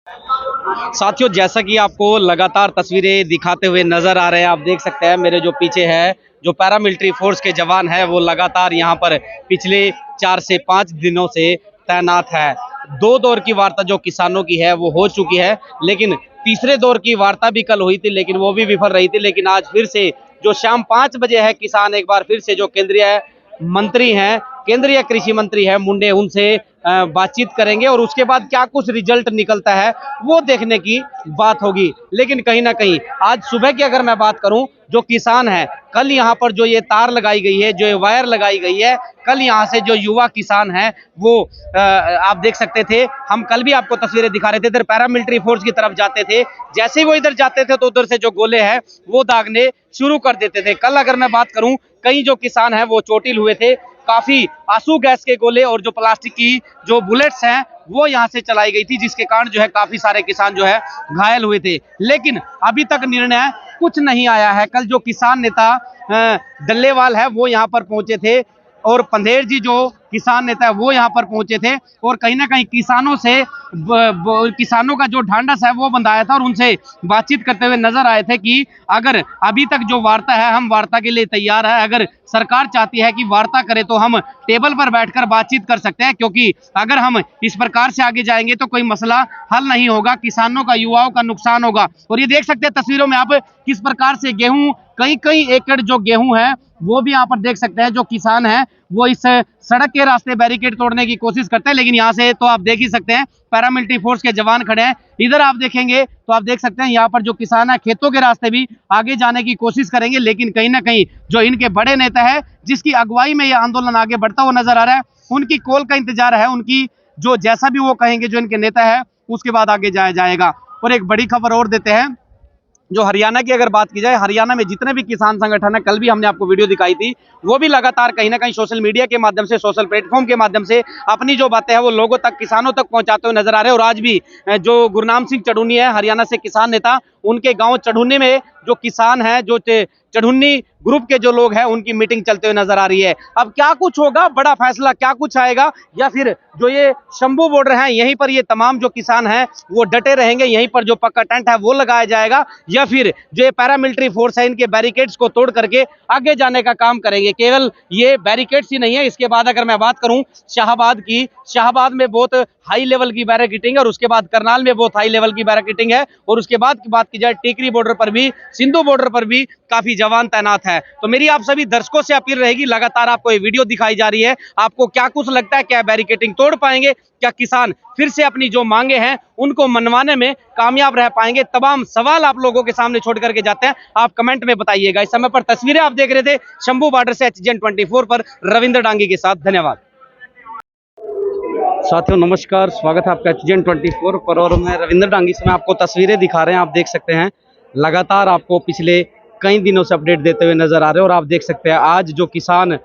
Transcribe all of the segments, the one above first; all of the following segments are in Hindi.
साथियों, जैसा कि आपको लगातार तस्वीरें दिखाते हुए नजर आ रहे हैं, आप देख सकते हैं मेरे जो पीछे है, जो पैरामिलिट्री फोर्स के जवान है वो लगातार यहाँ पर पिछले 4 से 5 दिनों से तैनात है। दो दौर की वार्ता जो किसानों की है वो हो चुकी है, लेकिन तीसरे दौर की वार्ता भी कल हुई थी, लेकिन वो भी विफल रही थी। लेकिन आज फिर से जो शाम 5 बजे है, किसान एक बार फिर से जो केंद्रीय मंत्री हैं, केंद्रीय कृषि मंत्री है मुंडे, उनसे बातचीत करेंगे और उसके बाद क्या कुछ रिजल्ट निकलता है वो देखने की बात होगी। लेकिन कहीं ना कहीं आज सुबह की अगर मैं बात करूं, जो किसान है, कल यहाँ पर जो ये तार लगाई गई है, जो ये वायर लगाई गई है, कल यहाँ से जो युवा किसान है वो आप देख सकते थे, हम कल भी आपको तस्वीरें दिखा रहे थे, इधर पैरामिलिट्री फोर्स की तरफ जाते थे। जैसे ही वो इधर जाते थे तो उधर से जो गोले हैं वो दागने शुरू कर देते थे। कल अगर मैं बात करूं, कई जो किसान हैं वो चोटिल हुए थे, काफी आंसू गैस के गोले और जो प्लास्टिक की जो बुलेट्स हैं वो यहां से चलाई गई थी, जिसके कारण जो है काफी सारे किसान जो है घायल हुए थे। लेकिन अभी तक निर्णय कुछ नहीं आया है। कल जो किसान नेता डल्लेवाल है वो यहां पर पहुंचे थे और पंधेर जी जो किसान नेता है वो यहाँ पर पहुंचे थे और कहीं ना कहीं किसानों से किसानों का जो ढांढस है वो बंधाया था और उनसे बातचीत करते हुए नजर आए थे कि अगर अभी तक जो वार्ता है, हम वार्ता के लिए तैयार है, अगर सरकार चाहती है कि वार्ता करे तो हम टेबल पर बैठकर बातचीत कर सकते हैं, क्योंकि अगर हम इस प्रकार से आगे जाएंगे तो कोई मसला हल नहीं होगा, किसानों का, युवाओं का नुकसान होगा। और ये देख सकते हैं तस्वीरों में आप किस प्रकार से गेहूं, कई कई एकड़ जो गेहूं है वो भी यहाँ पर देख सकते हैं। जो किसान है वो इस सड़क के रास्ते बैरिकेड तोड़ने की कोशिश करते हैं, लेकिन यहाँ से तो आप देख ही सकते हैं पैरामिलिट्री फोर्स के जवान खड़े हैं। इधर आप देखेंगे तो आप देख सकते हैं यहाँ पर जो किसान है खेतों के रास्ते भी आगे जाने की कोशिश करेंगे, लेकिन कहीं ना कहीं जो इनके बड़े नेता है जिसकी अगुवाई में यह आंदोलन आगे बढ़ता हुआ नजर आ रहा है, उनकी कॉल का इंतजार है, उनकी जो जैसा भी वो कहेंगे जो इनके नेता है उसके बाद आगे जाया जाएगा। और एक बड़ी खबर और देते हैं, जो हरियाणा की अगर बात की जाए, हरियाणा में जितने भी किसान संगठन है, कल भी हमने आपको वीडियो दिखाई थी, वो भी लगातार कहीं ना कहीं सोशल मीडिया के माध्यम से, सोशल प्लेटफॉर्म के माध्यम से अपनी जो बातें हैं वो लोगों तक, किसानों तक पहुंचाते हुए नजर आ रहे हैं। और आज भी जो गुरनाम सिंह चढ़ूनी है, हरियाणा से किसान नेता, उनके गांव चढ़ूनी में जो किसान है, जो चढ़ूनी ग्रुप के जो लोग हैं, उनकी मीटिंग चलते हुए नजर आ रही है। अब क्या कुछ होगा, बड़ा फैसला क्या कुछ आएगा, या फिर जो ये शंभू बॉर्डर है यहीं पर ये तमाम जो किसान हैं वो डटे रहेंगे, यहीं पर जो पक्का टेंट है वो लगाया जाएगा, या फिर जो ये पैरामिलिट्री फोर्स है इनके बैरिकेड्स को तोड़ करके आगे जाने का काम करेंगे। केवल ये बैरिकेड्स ही नहीं है, इसके बाद अगर मैं बात करूं शाहबाद की, शाहबाद में बहुत हाई लेवल की बैरिकेडिंग है, और उसके बाद करनाल में बहुत हाई लेवल की बैरिकेडिंग है, और उसके बाद की बात की जाए टीकरी बॉर्डर पर भी, सिंधु बॉर्डर पर भी काफी जवान तैनात है। तो मेरी आप सभी दर्शकों से अपील रहेगी, लगातार आपको ये वीडियो दिखाई जा रही है, आपको क्या कुछ लगता है, क्या बैरिकेडिंग तोड़ पाएंगे, क्या किसान फिर से अपनी जो मांगे हैं उनको मनवाने में कामयाब रह पाएंगे? तमाम सवाल आप लोगों के सामने छोड़ करके जाते हैं, आप कमेंट में बताइएगा। इस समय पर तस्वीरें आप देख रहे थे शंभू बॉर्डर से HGN 24 पर रविंद्र डांगी के साथ। धन्यवाद। साथियों नमस्कार, स्वागत है आपका HGN 24 पर, और मैं रविंद्र डांगी से मैं आपको तस्वीरें दिखा रहे हैं। आप देख सकते हैं लगातार आपको पिछले कई दिनों से अपडेट देते हुए नजर आ रहे हैं, और आप देख सकते हैं आज जो किसान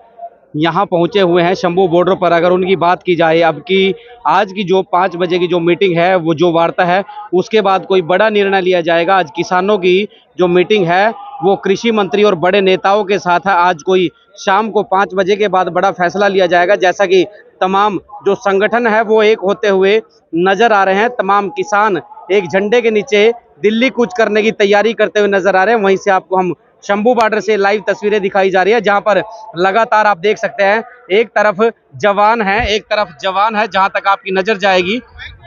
यहाँ पहुंचे हुए हैं शंभू बॉर्डर पर, अगर उनकी बात की जाए, अब की आज की जो 5 बजे की जो मीटिंग है, वो जो वार्ता है, उसके बाद कोई बड़ा निर्णय लिया जाएगा। आज किसानों की जो मीटिंग है वो कृषि मंत्री और बड़े नेताओं के साथ है। आज कोई शाम को 5 बजे के बाद बड़ा फैसला लिया जाएगा, जैसा कि तमाम जो संगठन है वो एक होते हुए नजर आ रहे हैं। तमाम किसान एक झंडे के नीचे दिल्ली कूच करने की तैयारी करते हुए नजर आ रहे हैं। वहीं से आपको हम शंभू बॉर्डर से लाइव तस्वीरें दिखाई जा रही है, जहां पर लगातार आप देख सकते हैं एक तरफ जवान है, एक तरफ जवान है, जहां तक आपकी नजर जाएगी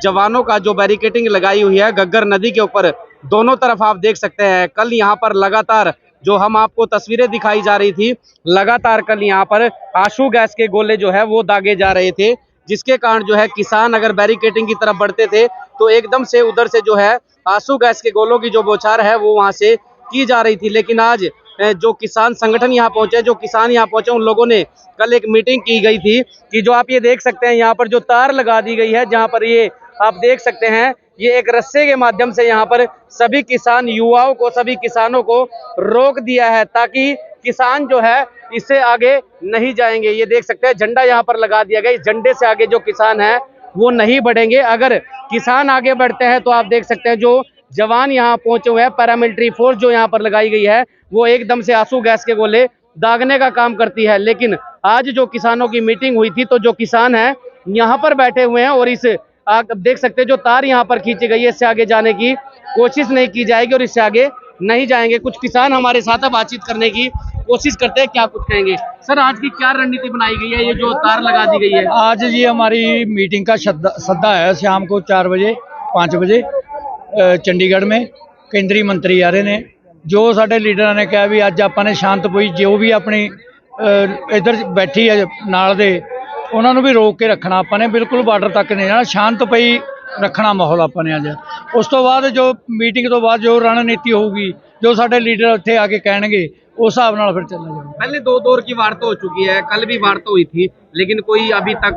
जवानों का जो बैरिकेडिंग लगाई हुई है गग्गर नदी के ऊपर, दोनों तरफ आप देख सकते हैं। कल यहाँ पर लगातार जो हम आपको तस्वीरें दिखाई जा रही थी, लगातार कल यहाँ पर आंसू गैस के गोले जो है वो दागे जा रहे थे, जिसके कारण जो है किसान अगर बैरिकेडिंग की तरफ बढ़ते थे तो एकदम से उधर से जो है आंसू गैस के गोलों की जो बौछार है वो वहां से की जा रही थी। लेकिन आज जो किसान संगठन यहाँ पहुंचे, जो किसान यहाँ पहुंचे, उन लोगों ने कल एक मीटिंग की गई थी कि जो आप ये देख सकते हैं यहाँ पर जो तार लगा दी गई है, जहाँ पर ये आप देख सकते हैं ये एक रस्से के माध्यम से यहाँ पर सभी किसान युवाओं को, सभी किसानों को रोक दिया है, ताकि किसान जो है इससे आगे नहीं जाएंगे। ये देख सकते हैं झंडा यहाँ पर लगा दिया गया, इस झंडे से आगे जो किसान है वो नहीं बढ़ेंगे। अगर किसान आगे बढ़ते हैं तो आप देख सकते हैं जो जवान यहाँ पहुंचे हुए हैं, पैरामिलिट्री फोर्स जो यहाँ पर लगाई गई है, वो एकदम से आंसू गैस के गोले दागने का काम करती है। लेकिन आज जो किसानों की मीटिंग हुई थी, तो जो किसान है यहाँ पर बैठे हुए हैं और इस आप देख सकते हैं जो तार यहाँ पर खींची गई है, इससे आगे जाने की कोशिश नहीं की जाएगी और इससे आगे नहीं जाएंगे। कुछ किसान हमारे साथ है, बातचीत करने की कोशिश करते हैं, क्या कुछ कहेंगे। सर, आज की क्या रणनीति बनाई गई है, ये जो तार लगा दी गई है? आज जी हमारी मीटिंग का सद्दा है शाम को 4 बजे 5 बजे चंडीगढ़ में। केंद्रीय मंत्री आ रहे ने, जो साडे लीडर ने कहा भी अज आपाने शांतपुई जो भी अपनी इधर बैठी है नाल दे उन्होंने भी रोक के रखना, आपने बिल्कुल बार्डर तक नहीं जाना, शांतपई रखना माहौल आपने अज। उस तो बाद जो मीटिंग तो बाद जो रणनीति होगी, जो साडे लीडर उत्थे आके कहणगे उस हिसाब नाल फिर चलना जाएगा। पहले 2 दौर की वार्ता हो चुकी है, कल भी वार्ता हुई थी, लेकिन कोई अभी तक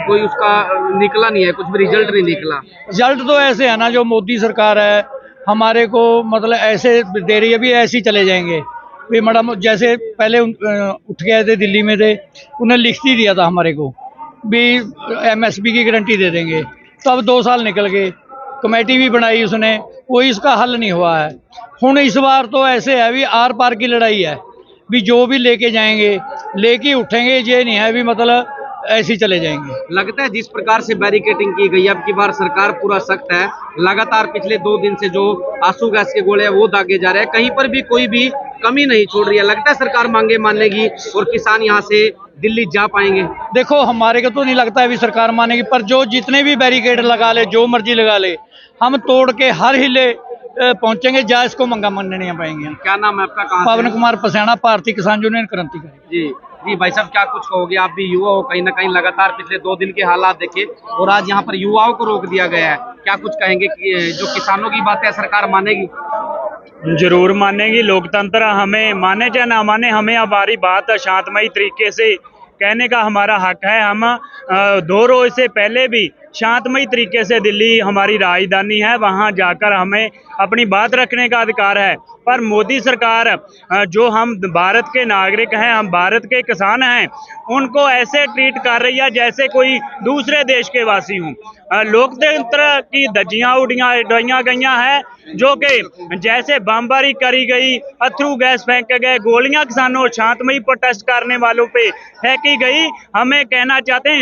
कोई उसका निकला नहीं है, कुछ भी रिजल्ट नहीं निकला। रिजल्ट तो ऐसे है ना, जो मोदी सरकार है हमारे को मतलब ऐसे दे रही है भी ऐसे ही चले जाएंगे भी। मैडम जैसे पहले उठ गए थे दिल्ली में थे, उन्हें लिख ही दिया था हमारे को भी MSP की गारंटी दे देंगे, तो अब 2 साल निकल गए, कमेटी भी बनाई उसने, कोई इसका हल नहीं हुआ है। हुण इस बार तो ऐसे है भी आर पार की लड़ाई है भी, जो भी लेके जाएंगे लेके उठेंगे, ये नहीं है भी मतलब ऐसे ही चले जाएंगे। लगता है जिस प्रकार से बैरिकेडिंग की गई, अब की बार सरकार पूरा सख्त है, लगातार पिछले 2 दिन से जो आंसू गैस के गोले हैं वो दागे जा रहे हैं, कहीं पर भी कोई भी कमी नहीं छोड़ रही है। लगता है सरकार मांगे मानेगी और किसान यहाँ से दिल्ली जा पाएंगे। देखो हमारे को तो नहीं लगता है भी सरकार मानेगी, पर जो जितने भी बैरिकेड लगा ले, जो मर्जी लगा ले, हम तोड़ के हर हिले पहुंचेंगे, जा इसको मंगा मानने नहीं पाएंगे। क्या नाम है आपका, कहाँ से? पवन कुमार पसैना, भारतीय किसान यूनियन क्रांतिकारी। जी जी भाई साहब, क्या कुछ कहोगे? आप भी युवा हो, कहीं ना कहीं लगातार पिछले 2 दिन के हालात देखे और आज यहाँ पर युवाओं को रोक दिया गया है, क्या कुछ कहेंगे कि जो किसानों की बात है सरकार मानेगी? जरूर मानेगी। लोकतंत्र हमें माने चाहे ना माने, हमें हमारी बात शांतमयी तरीके से कहने का हमारा हक है। हम 2 रोज से पहले भी शांतमयी तरीके से, दिल्ली हमारी राजधानी है, वहां जाकर हमें अपनी बात रखने का अधिकार है। पर मोदी सरकार, जो हम भारत के नागरिक हैं, हम भारत के किसान हैं, उनको ऐसे ट्रीट कर रही है जैसे कोई दूसरे देश के वासी हों। लोकतंत्र की धज्जियां उड़ाई गई हैं, जो कि जैसे बमबारी करी गई, अथरू गैस फेंके गए, गोलियां किसानों शांतमयी प्रोटेस्ट करने वालों पे फेंकी गई। हमें कहना चाहते हैं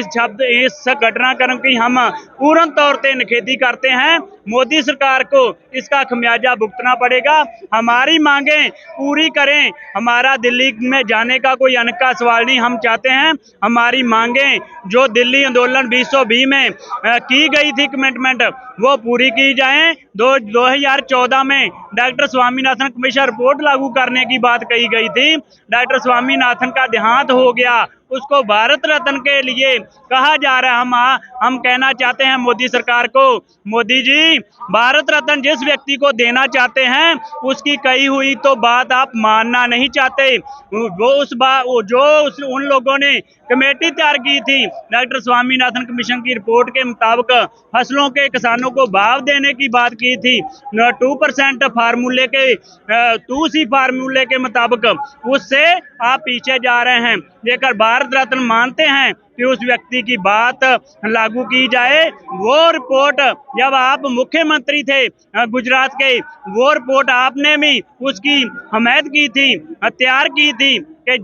इस घटनाक्रम की हम पूर्ण तौर पे निखेधी करते हैं। मोदी सरकार को इसका खमियाजा भुगतना पड़ेगा। हमारी मांगें पूरी करें, हमारा दिल्ली में जाने का कोई अनक का सवाल नहीं। हम चाहते हैं हमारी मांगें जो दिल्ली आंदोलन 2020 में की गई थी कमिटमेंट, वो पूरी की जाएं। 2014 में डॉक्टर स्वामीनाथन कमीशन रिपोर्ट लागू करने की बात कही गई थी। डॉक्टर स्वामीनाथन का देहांत हो गया, उसको भारत रत्न के लिए कहा जा रहा है। हम कहना चाहते हैं मोदी सरकार को, मोदी जी भारत रत्न जिस व्यक्ति को देना चाहते हैं उसकी कही हुई तो बात आप मानना नहीं चाहते। उन लोगों ने कमेटी तैयार की थी डॉक्टर स्वामीनाथन कमीशन की रिपोर्ट के मुताबिक, फसलों के किसानों को भाव देने की बात की थी 2% फार्मूले के 2C फार्मूले के मुताबिक, उससे आप पीछे जा रहे हैं। लेकर भारत रत्न मानते हैं कि उस व्यक्ति की बात लागू की जाए। वो रिपोर्ट जब आप मुख्यमंत्री थे गुजरात के, वो रिपोर्ट आपने भी उसकी हमायत की थी, तैयार की थी कि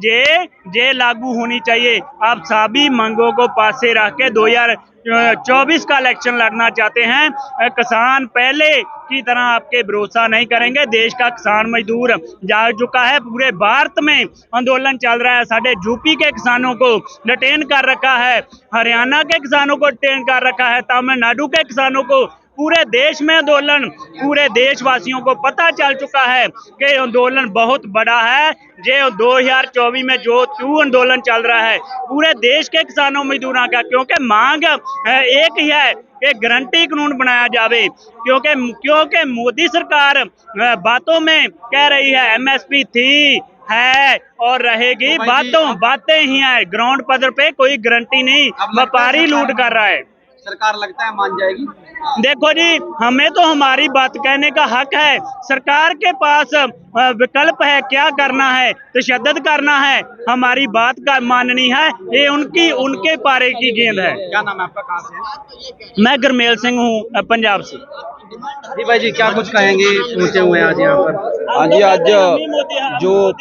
जे लागू होनी चाहिए। आप सभी मांगों को पासे रख के 2024 का इलेक्शन लड़ना चाहते हैं। किसान पहले की तरह आपके भरोसा नहीं करेंगे। देश का किसान मजदूर जाग चुका है, पूरे भारत में आंदोलन चल रहा है। साढ़े यूपी के किसानों को डिटेन कर रखा है, हरियाणा के किसानों को डिटेन कर रखा है, तमिलनाडु के किसानों को, पूरे देश में आंदोलन, पूरे देशवासियों को पता चल चुका है कि आंदोलन बहुत बड़ा है। जो 2024 में जो आंदोलन चल रहा है पूरे देश के किसानों मजदूरों का, क्योंकि मांग एक ही है कि गारंटी कानून बनाया जावे। क्योंकि मोदी सरकार बातों में कह रही है MSP थी, है और रहेगी, बातें ही हैं, ग्राउंड पद्धर पे कोई गारंटी नहीं, व्यापारी लूट कर रहा है। सरकार लगता है मान जाएगी? देखो जी, हमें तो हमारी बात कहने का हक है। सरकार के पास विकल्प है, क्या करना है, तशद्दुद करना है, हमारी बात का माननी है, ये उनके पारे की गेंद है। क्या नाम है आपका, कहाँ से है? मैं गुरमेल सिंह हूँ, पंजाब से। जी भाई जी, क्या कुछ कहेंगे? पहुंचे हुए हैं आज यहाँ पर। हाँ जी, आज जो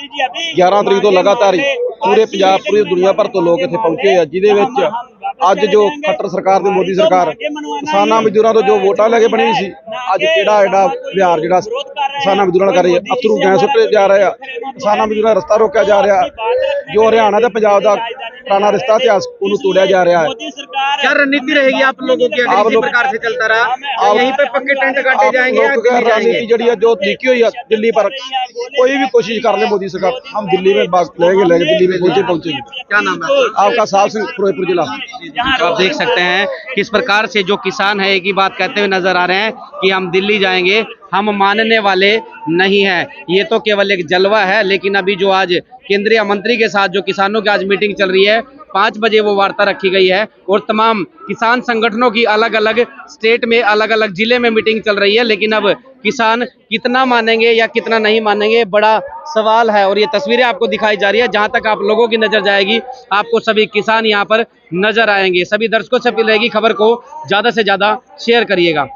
11 तरीक तो लगातार पूरे पंजाब, पूरी दुनिया भर तो लोग इत्थे पहुंचे हैं, जिहदे विच ਅੱਜ ਜੋ ਖੱਟਰ ਸਰਕਾਰ ਤੇ ਮੋਦੀ ਸਰਕਾਰ ਕਿਸਾਨਾਂ ਮਜ਼ਦੂਰਾਂ ਤੋਂ ਜੋ ਵੋਟਾਂ ਲੈ ਕੇ ਬਣੀ ਸੀ, ਅੱਜ ਕਿਹੜਾ ਐਡਾ ਵਿਹਾਰ ਜਿਹੜਾ ਕਿਸਾਨਾਂ ਮਜ਼ਦੂਰਾਂ ਨਾਲ ਕਰ ਰਹੀ ਹੈ। ਅਥਰੂ ਗੈਸ ਸੁੱਟੇ ਜਾ ਰਹੇ ਆ, ਕਿਸਾਨਾਂ ਮਜ਼ਦੂਰਾਂ ਦਾ ਰਸਤਾ ਰੋਕਿਆ ਜਾ ਰਿਹਾ। ਜੋ ਹਰਿਆਣਾ ਤੇ ਪੰਜਾਬ ਦਾ ਪੁਰਾਣਾ ਰਿਸ਼ਤਾ ਇਤਿਹਾਸ ਉਹਨੂੰ ਤੋੜਿਆ ਜਾ ਰਿਹਾ है। क्या रणनीति रहेगी आप लोगों की अगर आप इसी लोग- प्रकार से चलता रहा? यहीं पे पक्के टेंट काटे जाएंगे या लोग दिल्ली रणनीति जाएंगे? जड़ी है जो लिखी हुई है दिल्ली पर, कोई भी कोशिश कर ले मोदी सरकार, हम दिल्ली में लेके दिल्ली में पहुंचेंगे। क्या नाम है आपका? आपका साहब सिंह फिरोजपुर जिला। तो आप देख सकते हैं किस प्रकार से जो किसान है एक ही बात कहते हुए नजर आ रहे हैं कि हम दिल्ली जाएंगे, हम मानने वाले नहीं हैं। ये तो केवल एक जलवा है, लेकिन अभी जो आज केंद्रीय मंत्री के साथ जो किसानों की आज मीटिंग चल रही है, 5 बजे वो वार्ता रखी गई है और तमाम किसान संगठनों की अलग अलग स्टेट में अलग अलग जिले में मीटिंग चल रही है। लेकिन अब किसान कितना मानेंगे या कितना नहीं मानेंगे, बड़ा सवाल है। और ये तस्वीरें आपको दिखाई जा रही है, जहां तक आप लोगों की नजर जाएगी आपको सभी किसान यहाँ पर नजर आएंगे। सभी दर्शकों से अपील रहेगी खबर को ज्यादा से ज्यादा शेयर करिएगा।